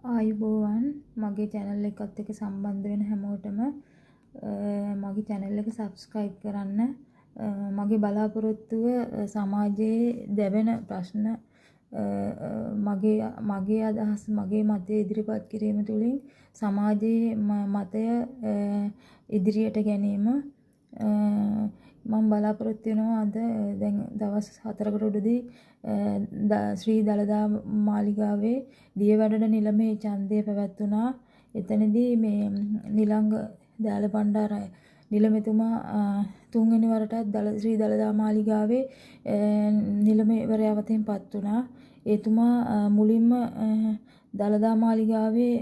ආයුබෝවන් මගේ channel එකත් එක්ක සම්බන්ධ වෙන හැමෝටම මගේ channel එක subscribe කරන්න. මගේ බලාපොරොත්තුව සමාජයේ දැවෙන ප්‍රශ්න මගේ අදහස් මගේ මතය ඉදිරිපත් කිරීම තුළින් සමාජයේ මතය ඉදිරියට ගැනීම මම බලාපොරොත්තු වෙනවා. අද දැන් දවස් 4කට උඩදී ශ්‍රී දළදා මාලිගාවේ දියවඩන නිලමේ ඡන්දය පැවැත්වුණා. එතනදී මේ නිලංග දෑල බණ්ඩාර නිලමෙතුමා තුන්වෙනි වරටත් ශ්‍රී දළදා මාලිගාවේ නිලමේවරයා වතෙන් පත් වුණා. එතුමා මුලින්ම දළදා මාලිගාවේ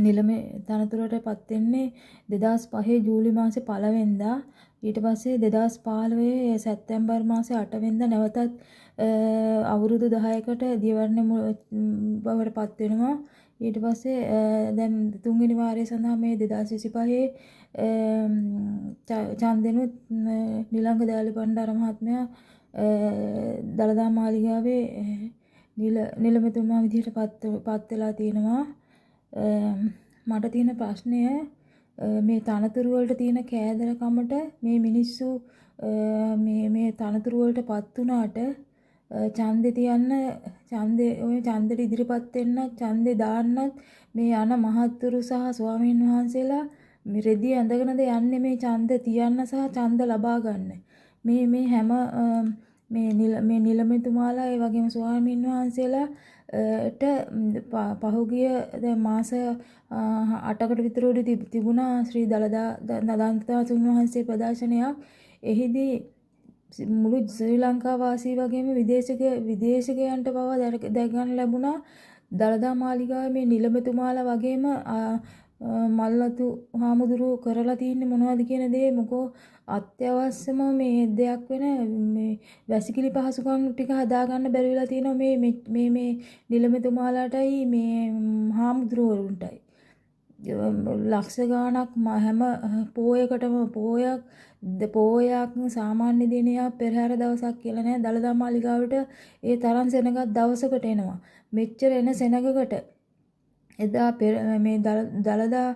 නිලමේ තනතුරට පත් වෙන්නේ 2005 ජූලි මාසේ 1 වෙනිදා. ඊට පස්සේ 2015 සැප්තැම්බර් මාසේ 8 වෙනිදා නැවතත් අවුරුදු 10කට දියවඩන බවට පත් වෙනවා. ඊට පස්සේ දැන් තුන්වෙනි වාරය සඳහා මේ 2025 ඡන්දෙනුත් නිලංග දෑල බණ්ඩාර මහත්මයා දළදා මාලිගාවේ නිලමෙතුමා විදිහට පත් වෙලා තිනවා. මට තියෙන ප්‍රශ්නය මේ තනතුරු වලට තියෙන කෑදරකමට මේ මිනිස්සු මේ තනතුරු වලට පත් වුණාට ඡන්දේ තියන්න ඡන්දෙට ඉදිරිපත් වෙන්න ඡන්දේ දාන්නත් මේ යන මහත්තුරු සහ ස්වාමීන් වහන්සේලා මේ රෙදි ඇඳගෙනද යන්නේ මේ ඡන්ද තියන්න සහ ඡන්ද ලබා ගන්න. මේ හැම මේ නිලමේතුමාලා ඒ වගේම ස්වාමීන් වහන්සේලා පහුගිය දැන් මාස 8කට විතර උඩ තිබුණා ශ්‍රී දළදා නදන්තතුන් වහන්සේ ප්‍රදර්ශනයක්. එහිදී මුළු ශ්‍රී ලංකා වාසී වගේම විදේශිකයන්ට පවා දැක ගන්න ලැබුණා. දළදා මාලිගාවේ මේ නිලමේතුමාලා වගේම මල්ලතු හාමුදුරුවෝ කරලා තින්නේ මොනවද කියන දේ මොකෝ අත්‍යවශ්‍යම මේ දෙයක් වෙන මේ වැසිකිලි පහසුකම් ටික හදාගන්න බැරි වෙලා තියෙනවා මේ නිලමේතුමාලාටයි මේ හාමුදුරුවරුන්ටයි. ලක්ෂ ගාණක් හැම පෝයකටම පෝයක් සාමාන්‍ය දිනයක් පෙරහැර දවසක් කියලා නෑ. දළදා මාලිගාවට ඒ තරම් සෙනගක් දවසකට එනවා. මෙච්චර එන සෙනගකට එදා මේ දළදා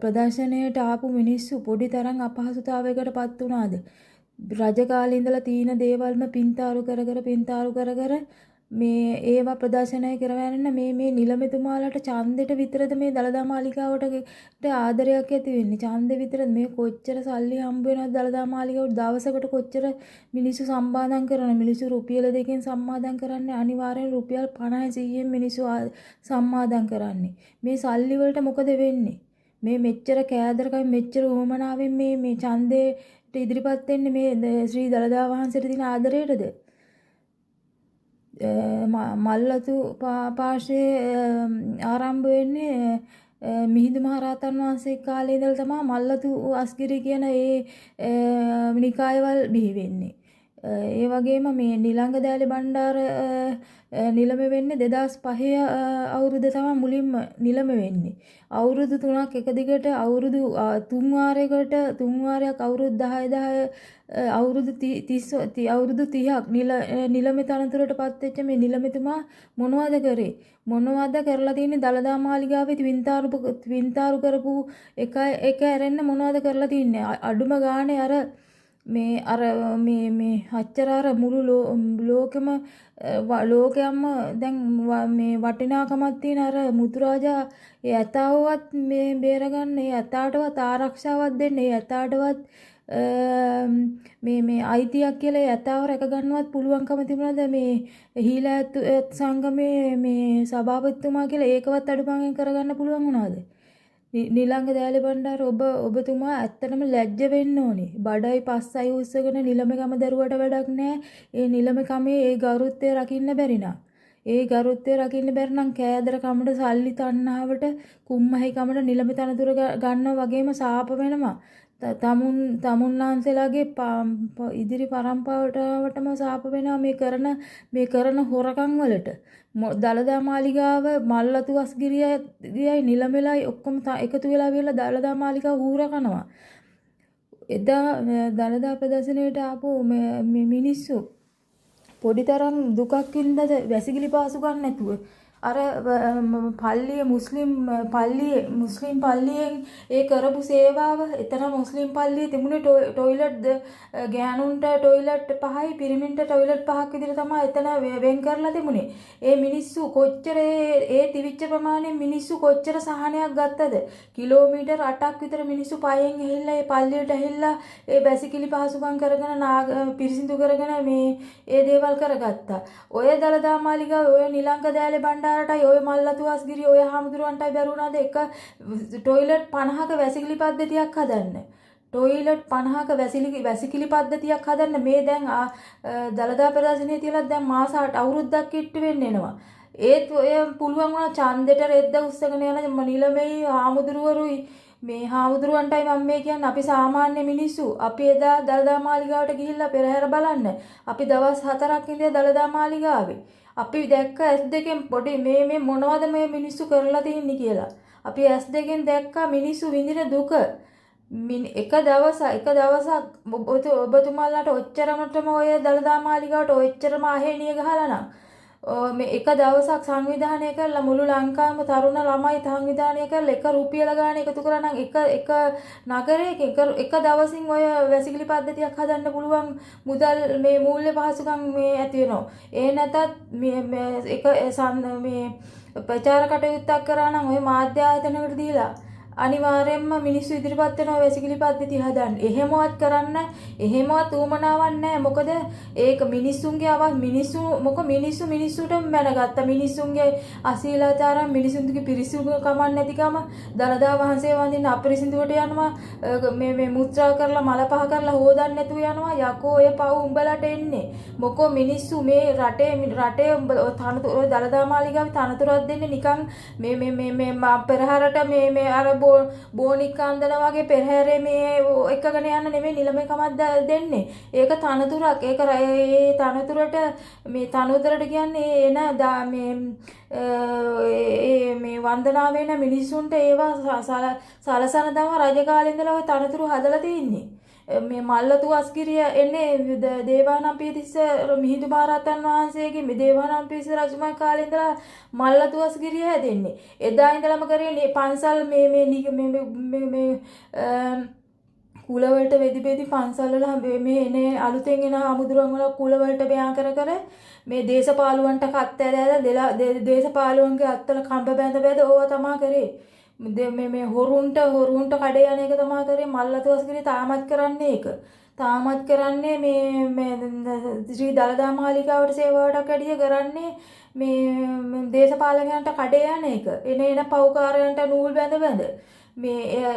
ප්‍රදර්ශනයට ආපු මිනිස්සු පොඩි තරම් අපහසුතාවයකට පත් වුණාද? රජ කාලේ ඉඳලා තියෙන දේවල්ම පින්තාරු කර මේ ඒවා ප්‍රදර්ශනය කරවන්න මේ නිලමේතුමාලාට ඡන්දෙට විතරද මේ දළදා මාලිගාවට ආදරයක් ඇති වෙන්නේ? ඡන්දෙ විතරද? මේ කොච්චර සල්ලි හම්බ වෙනවද දළදා මාලිගාවට? දවසකට කොච්චර මිනිස්සු සම්පාදම් කරන මිනිස්සු රුපියල 2කින් සම්පාදම් කරන්නේ අනිවාර්යෙන් රුපියල් 50-100න් මිනිස්සු සම්පාදම් කරන්නේ. මේ සල්ලි වලට මොකද වෙන්නේ? මේ මෙච්චර කෑදරකම මෙච්චර උවමනාවෙන් මේ ඡන්දෙට ඉදිරිපත් වෙන්නේ මේ ශ්‍රී දළදා වහන්සේට තියෙන ආදරයටද? මල්ලතු පාර්ශ්වයේ ආරම්භ වෙන්නේ මිහිඳු මහරහතන් වහන්සේ කාලේ ඉඳලා තමයි මල්ලතු අස්ගිරි කියන ඒ නිකායවල බිහි වෙන්නේ. ඒ වගේම මේ නිලංග දෑල බණ්ඩාර නිලම වෙන්නේ 2005 අවුරුද්ද තමයි මුලින්ම නිලම වෙන්නේ. අවුරුදු 3ක් එක දිගට අවුරුදු 3 වාරයක් අවුරුදු 10 අවුරුදු 30ක් නිලමේ තනතුරටපත් වෙච්ච මේ නිලමෙතුමා මොනවද කරේ? මොනවද කරලා තියෙන්නේ? දළදා මාලිගාවේ වින්තාරු කරපු එක ඇරෙන්න මොනවද කරලා තින්නේ? අඩුම ගානේ මේ අච්චර මුළු ලෝකෙම දැන් මේ වටිනාකමක් තියෙන මුතුරාජා ඒ ඇතාවවත් මේ බේරගන්න, ඒ ඇතාටවත් ආරක්ෂාවක් දෙන්න, ඒ ඇතාටවත් මේ අයිතියක් කියලා ඒ ඇතාව රැක ගන්නවත් පුළුවන්කම තිබුණාද? මේ හීලා සංගමේ මේ සභාපතිතුමා කියලා ඒකවත් අඩුපාඩම් කරගන්න පුළුවන් වුණාද? නිලංග දෑල බණ්ඩාර ඔබතුමා ඇත්තටම ලැජ්ජ වෙන්න ඕනේ. බඩයි පස්සයි උස්සගෙන නිලමකම දරුවට වැඩක් නැහැ. ඒ නිලමකමේ ඒ ගෞරවත්වය රකින්න බැරි නම්. ඒ ගෞරවත්වය රකින්න බැරි නම් කෑදර කමට සල්ලි තණ්හාවට කුම්මහයි කමට නිලම තනතුර ගන්නවා වගේම සාප වෙනවා. තමුන්ලාන්සලාගේ ඉදිරි පරම්පරාවටම සාප වෙනවා මේ කරන හොරකම් වලට. දළදා මාලිගාව මල්ලතු අස්ගිරියයි නිලමෙලයි ඔක්කොම එකතු වෙලා දළදා මාලිගාව හූර කනවා. එදා දළදා ප්‍රදර්ශනයට ආපු මිනිස්සු පොඩි තරම් දුකක් වින්දාද වැසිකිලි පාසු ගන්න නැතුව අර පල්ලිය මුස්ලිම් පල්ලියෙන් ඒ කරපු සේවාව එතන මුස්ලිම් පල්ලියේ තිබුණේ ටොයිලට් ගෑනුන්ට ටොයිලට් 5යි පිරිමින්ට ටොයිලට් 5ක් විදිහට තමයි එතන වෙන් කරලා තිබුණේ. ඒ මිනිස්සු කොච්චර ඒ තිවිච්ච ප්‍රමාණයෙන් මිනිස්සු කොච්චර සහනයක් ගත්තද? කිලෝමීටර් 8ක් විතර මිනිස්සු පයෙන් ගිහිල්ලා ඒ පල්ලියට ඇහිල්ලා ඒ බැසිකිලි පහසුකම් කරගෙන පිරිසිදු කරගෙන මේ ඒ දේවල් කරගත්තා. ඔය දළදා මාලිගාව ඔය නිලංග දෑලේ බණ්ඩාරටයි ඔය මල්ලතු අස්ගිරි ඔය හාමුදුරුවන්ටයි බැරුණාද එක ටොයිලට් 50ක වැසිකිලි පද්ධතියක් හදන්න. ටොයිලට් 50ක වැසිකිලි පද්ධතියක් හදන්න මේ දැන් දළදා ප්‍රදර්ශනයේ තියලා දැන් මාස 8 අවුරුද්දක් කිට්ටු වෙන්න එනවා. ඒත් ඔය පුළුවන් වුණා ඡන්දෙට රෙද්ද උස්සගෙන යන නිලමේ හාමුදුරුවරුයි මේ හාමුදුරුවන්ටයි මම මේ කියන්නේ අපි සාමාන්‍ය මිනිස්සු අපි එදා දළදා මාලිගාවට ගිහිල්ලා පෙරහැර බලන්න අපි දවස් 4ක් ඉඳලා දළදා මාලිගාවේ අපි දැක්ක S2 පොඩි මේ මොනවද මේ මිනිස්සු කරලා තින්නේ කියලා අපි S2 දැක්කා මිනිස්සු විඳින දුක එක දවසක් ඔබතුමාලාට ඔච්චරමටම ඔය දළදා මාලිගාවට ඔච්චරම අහේනිය ගහලා නම් මේ එක දවසක් සංවිධානය කරලා මුළු ලංකාවේම තරුණ ළමයි සංවිධානය කරලා එක රුපියල ගාන එකතු කරා නම් එක නගරයක එක දවසින් ඔය වැසිකිලි පද්ධතියක් හදන්න පුළුවන් මුදල් මේ මූල්‍ය පහසුකම් මේ ඇති වෙනවා. ඒ නැතත් මේ ප්‍රචාර කටයුත්තක් කරා නම් ඔය මාධ්‍ය ආයතනවලට දීලා අනිවාර්යයෙන්ම මිනිස්සු ඉදිරිපත් වෙනවා වැසිකිලි පද්ධතිය හදන්න. එහෙමවත් කරන්න එහෙමවත් උවමනාවක් නැහැ. මොකද ඒක මිනිස්සුන්ගේ අවත් මිනිස්සුන්ට මැනගත්ත මිනිස්සුන්ගේ අශීලාචාරම් මිනිස්සුන්ගේ පිරිසිදුකම නැතිකම දළදා වහන්සේ වඳින්න අපිරිසිදුවට යනවා. මේ මුත්‍රා කරලා මල පහ කරලා හොදන්න නැතුව යනවා. යකෝ ඔය පව් උඹලට එන්නේ. මොකෝ මිනිස්සු මේ රටේ තනතුර දළදා මාලිගාවේ තනතුරක් දෙන්නේ නිකන් මේ පෙරහැරට මේ අර බෝනික් අන්දන වගේ පෙරහැරේ මේ එකගෙන යන්න නෙමෙයි නිලමේ කමක් දෙන්නේ. ඒක තනතුරක්. ඒක ඒ තනතුරට මේ තනතුරට කියන්නේ මේ වන්දනා වෙන මිනිසුන්ට ඒවා සලසන තමයි රජ කාලේ ඉඳලා ඔය තනතුරු හදලා තින්නේ. මේ මල්ලතු අස්ගිරිය එන්නේ දේවානම්පියතිස්ස මිහිඳු මහරහතන් වහන්සේගේ මේ දේවානම්පියතිස්ස රජුමයි කාලේ ඉඳලා මල්ලතු අස්ගිරිය හැදෙන්නේ. එදා ඉඳලම කරේ පන්සල් මේ කුලවලට වෙදි පන්සල් වල මේ එනේ අලුතෙන් එන අමුදුරන් වල කුලවලට බයන් කර මේ දේශපාලුවන්ට කත් ඇදලා දේශපාලුවන්ගේ අත්තල කම්බ බැඳ ඕවා තමයි කරේ. මේ හොරුන්ට කඩේ යන එක තමයි කරේ. මල්ලතු අස්ගිරිය තාමත් කරන්නේ ඒක. තාමත් කරන්නේ මේ ශ්‍රී දළදා මාලිගාවට සේවාවටක් ඇඩිය කරන්නේ මේ දේශපාලකයන්ට කඩේ යන එක. එන පව්කාරයන්ට නූල් බැඳ මේ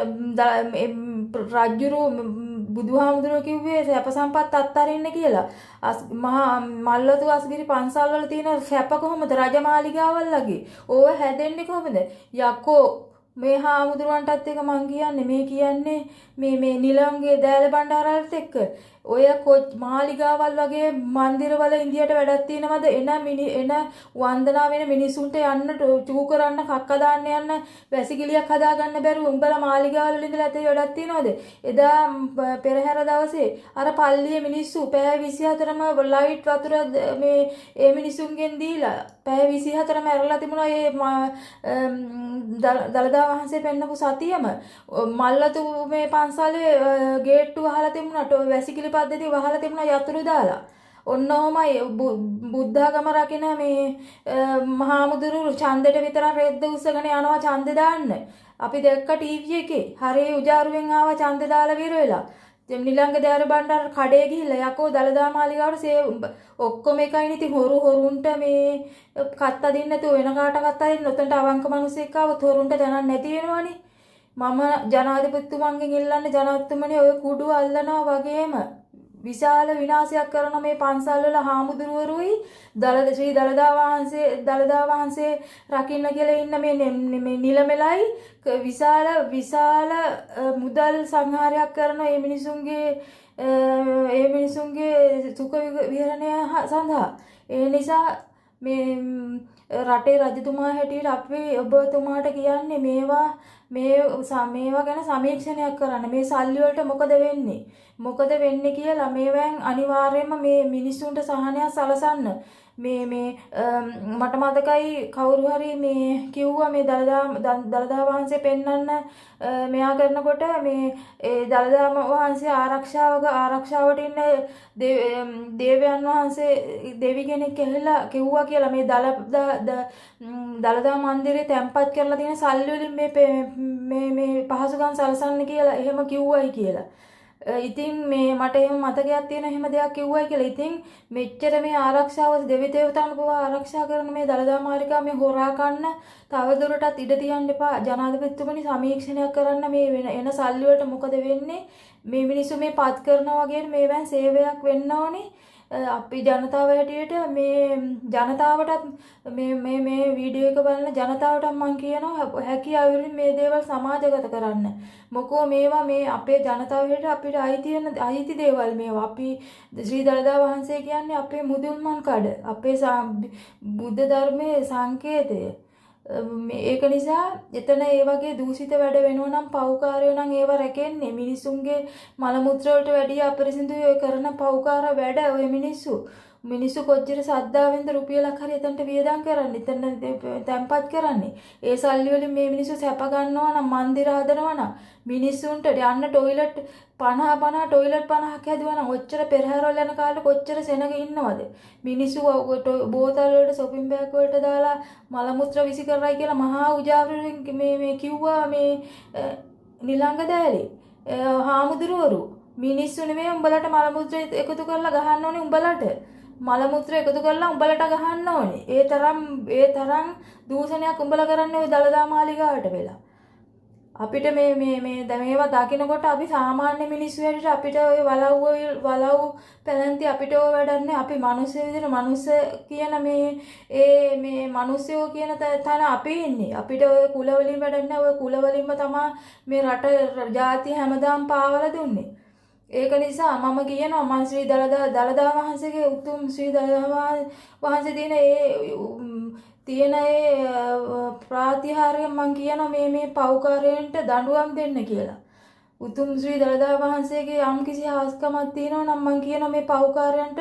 රජුරු බුදුහාමුදුරුවෝ කිව්වේ සැප සම්පත් අත්හරින්න කියලා. මහා මල්ලතු අස්ගිරි පන්සල් වල තියෙන සැප කොහොමද රජමාලිගාවල් වගේ? ඕව හැදෙන්නේ කොහොමද? යකෝ මේ හාමුදුරුවන්ටත් එක මං කියන්නේ මේ නිලංගේ දෑල බණ්ඩාරවලත් එක්ක ඔය මාලිගාවල් වගේ මන්දිරවල ඉන්දියට වැඩක් තියෙනවද? එන වන්දනා වෙන මිනිසුන්ට යන්න චූ කරන්න කක්ක දාන්න යන්න වැසිකිලියක් හදාගන්න බැරුව උඹලා මාලිගාවල ඉඳලා ඇතේ වැඩක් තියෙනවද? එදා පෙරහැර දවසේ අර පල්ලියේ මිනිස්සු පැය 24ම ලයිට් වතුර මේ ඒ මිනිසුන්ගෙන් දීලා පැය 24ම ඇරලා තිබුණා. ඒ දළදා වහන්සේ පෙන්නපු සතියම මල්ලතු මේ පන්සලේ ගේට්ටු වහලා තිබුණා. වැසිකිලි පද්ධතිය වහලා තිබුණා යතුරු දාලා. ඔන්නෝමයි බුද්ධාගම රකින්න මේ මහාමුදුරු ඡන්දෙට විතර රෙද්ද උස්සගෙන යනවා ඡන්දෙ දාන්න. අපි දැක්ක ටීවී එකේ හරේ උජාරුවෙන් ආවා ඡන්දෙ දාලා විර වෙලා. නිලංග දෑර බණ්ඩාර කඩේ ගිහිල්ලා යකෝ දළදා මාලිගාවට ඔක්කොම එකයි ඉතින් හොරුන්ට මේ කත්ත දෙන්න නැතුව වෙන කාට කත්ත දෙන්න ඔතනට අවංක මිනිස්සෙක් ආවොත් හොරුන්ට දැනන්න නැති වෙනවනේ. මම ජනාධිපතිතුමන්ගෙන් ඉල්ලන්නේ ජනාධිපතිතුමනි ඔය කුඩු අල්ලනවා වගේම විශාල විනාශයක් කරන මේ පන්සල් වල හාමුදුරුවරුයි ශ්‍රී දළදා වහන්සේ රකින්න කියලා ඉන්න මේ නිලමෙලයි විශාල මුදල් සංහාරයක් කරන මේ මිනිසුන්ගේ සුඛ විහරණය සඳහා. ඒ නිසා මේ රටේ රජතුමා හැටියට අපි ඔබතුමාට කියන්නේ මේවා ගැන සමීක්ෂණයක් කරන්න. මේ සල්ලි වලට මොකද වෙන්නේ කියලා මේවෙන් අනිවාර්යයෙන්ම මේ මිනිස්සුන්ට සහනයක් සලසන්න. මේ මට මතකයි කවුරු හරි මේ කිව්වා මේ දළදා වහන්සේ පෙන්වන්න මෙයා කරනකොට මේ ඒ දළදා වහන්සේ ආරක්ෂාවට ඉන්න දේවයන් වහන්සේ දෙවි කෙනෙක් ඇහිලා කිව්වා කියලා මේ දළදා මන්දිරේ තැන්පත් කරලා තියෙන සල්ලි වලින් මේ පහසුකම් සලසන්න කියලා එහෙම කිව්වයි කියලා. ඉතින් මේ මට එහෙම මතකයක් තියෙන එහෙම දෙයක් කිව්වයි කියලා. ඉතින් මෙච්චර මේ ආරක්ෂාව දෙවි දේවතාවුන් පවා ආරක්ෂා කරන මේ දළදා මාලිගාව මේ හොරා කන්න තවදුරටත් ඉඩ තියන්න එපා. ජනාධිපතිතුමනි සමීක්ෂණයක් කරන්න මේ එන සල්ලි වලට මොකද වෙන්නේ? මේ මිනිස්සු මේ පත් කරනවා වගේ මේවෙන් සේවයක් වෙන්න ඕනේ. අපි ජනතාව හැටියට මේ ජනතාවටත් මේ වීඩියෝ එක බලන ජනතාවට මම කියනවා හැකියාවෙන් මේ දේවල් සමාජගත කරන්න. මොකෝ මේවා මේ අපේ ජනතාව හැටියට අපිට අයිති දේවල් මේවා. අපි ශ්‍රී දළදා වහන්සේ කියන්නේ අපේ මුදුන්මන් කඩ. අපේ බුද්ධ ධර්මයේ සංකේතය. ඒක නිසා එතන ඒ වගේ දූෂිත වැඩ වෙනවා නම් පව්කාරයෝ නම් ඒව රැකෙන්නේ මිනිසුන්ගේ මල මුත්‍ර වලට වැඩිය අපරිසිදුයි ඔය කරන පව්කාර වැඩ ඔය මිනිස්සු කොච්චර සද්දාවෙන්ද රුපියලක් හරි එතනට වියදම් කරන්නේ එතන තැම්පත් කරන්නේ ඒ සල්ලි වලින් මේ මිනිස්සු සැප ගන්නවා නම් මන්දිර හදනවා නම් මිනිස්සුන්ට යන්න ටොයිලට් 50 ටොයිලට් 50ක් හැදුවා නම් ඔච්චර පෙරහැරවල යන කාලේ කොච්චර සෙනග ඉන්නවද මිනිස්සු බෝතල් වලට shopping bag වලට දාලා මල මුත්‍ර විසි කරයි කියලා මහා උජාවරෙන් මේ කිව්වා මේ නිලංග දෑලේ හාමුදුරුවරු මිනිස්සු නෙමෙයි උඹලට මල මුත්‍ර එකතු කරලා ගහන්න ඕනේ උඹලට මල මුත්‍ර එකතු කරලා උඹලට ගහන්න ඕනේ ඒ තරම් දූෂණයක් උඹලා කරන්නේ ওই දළදා මාලිගාවට වෙලා අපිට මේ දැන් මේවා දකිනකොට අපි සාමාන්‍ය මිනිස්සු හැටියට අපිට ඔය වලව් පැලැන්ති අපිට ඔය වැඩන්නේ අපි මිනිස්සු විදිහට මිනිස්ස කියන මේ මිනිස්සුෝ කියන තැන අපි ඉන්නේ අපිට ඔය කුල වලින් වැඩන්නේ ඔය කුල වලින්ම තමයි මේ රට ජාතිය හැමදාම පාවලා දුන්නේ ඒක නිසා මම කියනවා මම ශ්‍රී දළදා වහන්සේගේ උතුම් ශ්‍රී දළදා වහන්සේ තියෙන ප්‍රාතිහාර්ය මම කියනවා මේ පව්කාරයන්ට දඬුවම් දෙන්න කියලා. උතුම් ශ්‍රී දළදා වහන්සේගේ යම් කිසි හාස්කමක් තියෙනවා නම් මම කියනවා මේ පව්කාරයන්ට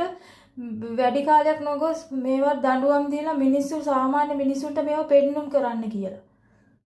වැඩි කාලයක් නොගොස් මේවා දඬුවම් දීලා සාමාන්‍ය මිනිස්සුන්ට මේවා පෙන්눔 කරන්න කියලා.